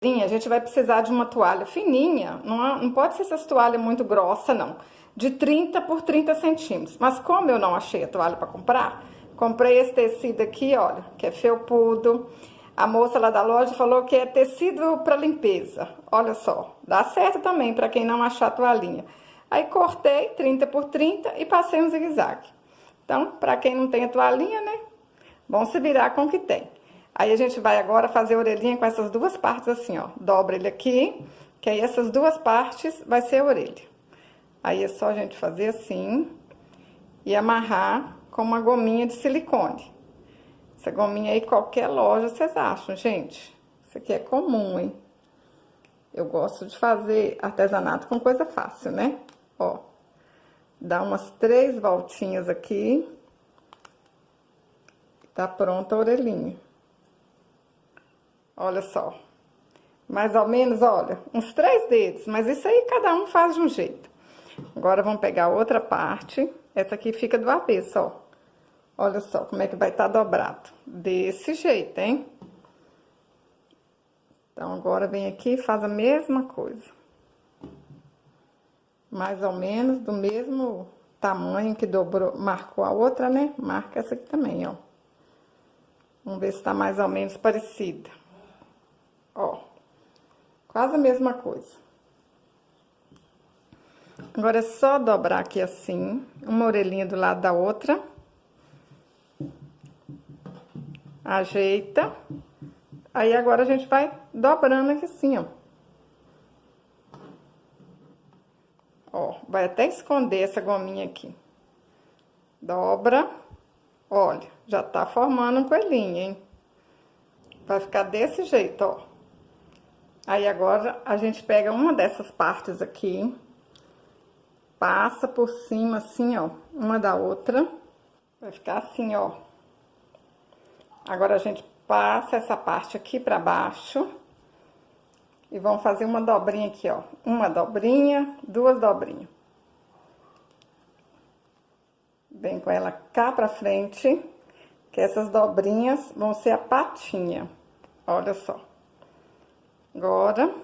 A gente vai precisar de uma toalha fininha, não pode ser essas toalhas muito grossa, não, de 30 por 30 centímetros. Mas como eu não achei a toalha para comprar, comprei esse tecido aqui, olha, que é felpudo. A moça lá da loja falou que é tecido para limpeza. Olha só, dá certo também para quem não achar a toalhinha. Aí cortei 30 por 30 e passei um zigue-zague. Então, para quem não tem a toalhinha, né? Bom se virar com o que tem. Aí a gente vai agora fazer a orelhinha com essas duas partes assim, ó. Dobra ele aqui, que aí essas duas partes vai ser a orelha. Aí é só a gente fazer assim e amarrar com uma gominha de silicone. Essa gominha aí, qualquer loja vocês acham, gente. Isso aqui é comum, hein? Eu gosto de fazer artesanato com coisa fácil, né? Ó, dá umas 3 voltinhas aqui. Tá pronta a orelhinha. Olha só. Mais ou menos, olha, uns 3 dedos. Mas isso aí cada um faz de um jeito. Agora, vamos pegar outra parte. Essa aqui fica do avesso, ó. Olha só como é que vai estar dobrado. Desse jeito, hein? Então, agora vem aqui e faz a mesma coisa. Mais ou menos do mesmo tamanho que dobrou, marcou a outra, né? Marca essa aqui também, ó. Vamos ver se tá mais ou menos parecida. Ó, quase a mesma coisa. Agora é só dobrar aqui assim, uma orelhinha do lado da outra. Ajeita. Aí agora a gente vai dobrando aqui assim, ó. Ó, vai até esconder essa gominha aqui. Dobra. Olha, já tá formando um coelhinho, hein? Vai ficar desse jeito, ó. Aí agora a gente pega uma dessas partes aqui, passa por cima assim, ó, uma da outra. Vai ficar assim, ó. Agora a gente passa essa parte aqui pra baixo. E vamos fazer uma dobrinha aqui, ó. Uma dobrinha, 2 dobrinhas. Vem com ela cá pra frente, que essas dobrinhas vão ser a patinha. Olha só. Agora,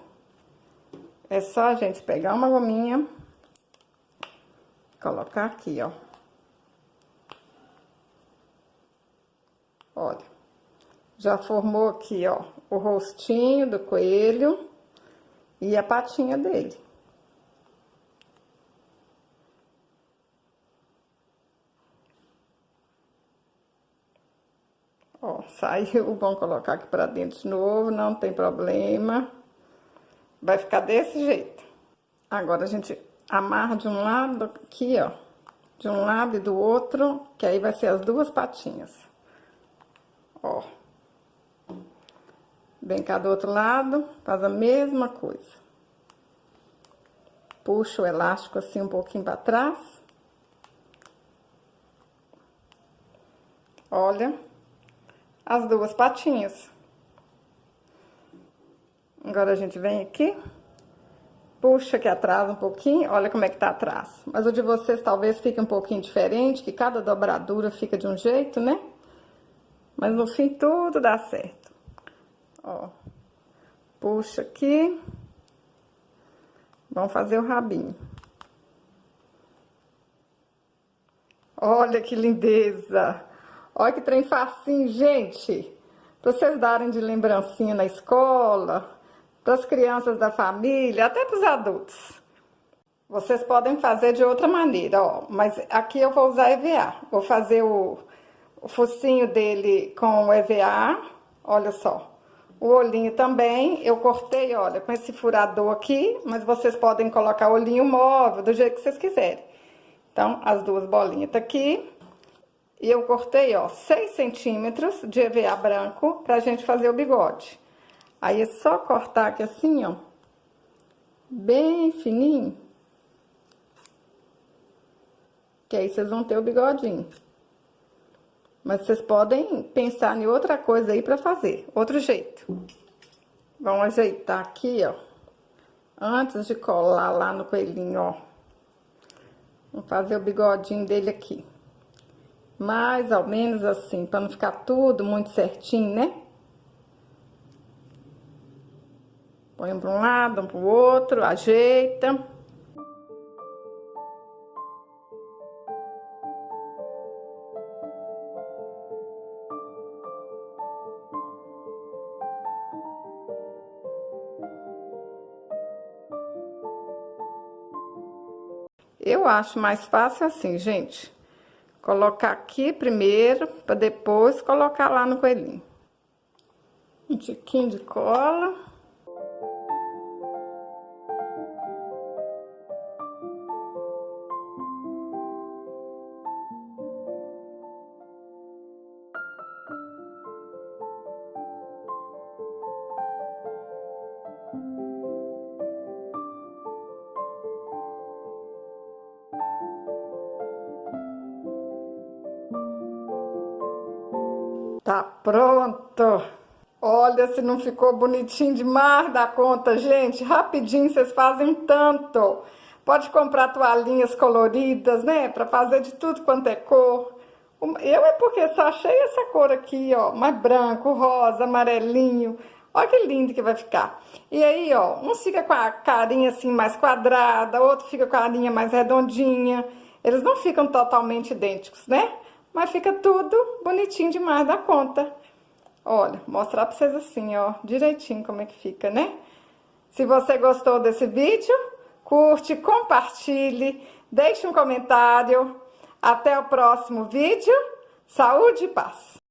é só a gente pegar uma gominha, colocar aqui, ó. Olha, já formou aqui, ó, o rostinho do coelho e a patinha dele. Ó, saiu, vamos colocar aqui pra dentro de novo, não tem problema. Vai ficar desse jeito. Agora a gente amarra de um lado aqui, ó. De um lado e do outro, que aí vai ser as duas patinhas. Ó. Vem cá do outro lado, faz a mesma coisa. Puxa o elástico assim um pouquinho pra trás. Olha. As duas patinhas. Agora a gente vem aqui, puxa aqui atrás um pouquinho, olha como é que tá atrás. Mas o de vocês talvez fique um pouquinho diferente, que cada dobradura fica de um jeito, né? Mas no fim tudo dá certo. Ó, puxa aqui. Vamos fazer o rabinho. Olha que lindeza! Olha que trem facinho, gente. Pra vocês darem de lembrancinha na escola, para as crianças da família, até para os adultos. Vocês podem fazer de outra maneira, ó. Mas aqui eu vou usar EVA. Vou fazer o focinho dele com o EVA, olha só. O olhinho também, eu cortei, olha, com esse furador aqui, mas vocês podem colocar olhinho móvel, do jeito que vocês quiserem. Então, as duas bolinhas tá aqui. E eu cortei, ó, 6 centímetros de EVA branco pra gente fazer o bigode. Aí é só cortar aqui assim, ó, bem fininho. Que aí vocês vão ter o bigodinho. Mas vocês podem pensar em outra coisa aí pra fazer, outro jeito. Vamos ajeitar aqui, ó, antes de colar lá no coelhinho, ó. Vamos fazer o bigodinho dele aqui. Mais ou menos assim, pra não ficar tudo muito certinho, né? Põe um para um lado, um para o outro, ajeita. Eu acho mais fácil assim, gente. Colocar aqui primeiro, para depois colocar lá no coelhinho. Um tiquinho de cola. Tá pronto! Olha se não ficou bonitinho demais da conta, gente. Rapidinho vocês fazem tanto. Pode comprar toalhinhas coloridas, né? Pra fazer de tudo quanto é cor. Eu é porque só achei essa cor aqui, ó. Mais branco, rosa, amarelinho. Olha que lindo que vai ficar. E aí, ó, um fica com a carinha assim mais quadrada, outro fica com a linha mais redondinha. Eles não ficam totalmente idênticos, né? Mas fica tudo bonitinho demais da conta. Olha, mostrar pra vocês assim, ó, direitinho como é que fica, né? Se você gostou desse vídeo, curte, compartilhe, deixe um comentário. Até o próximo vídeo. Saúde e paz!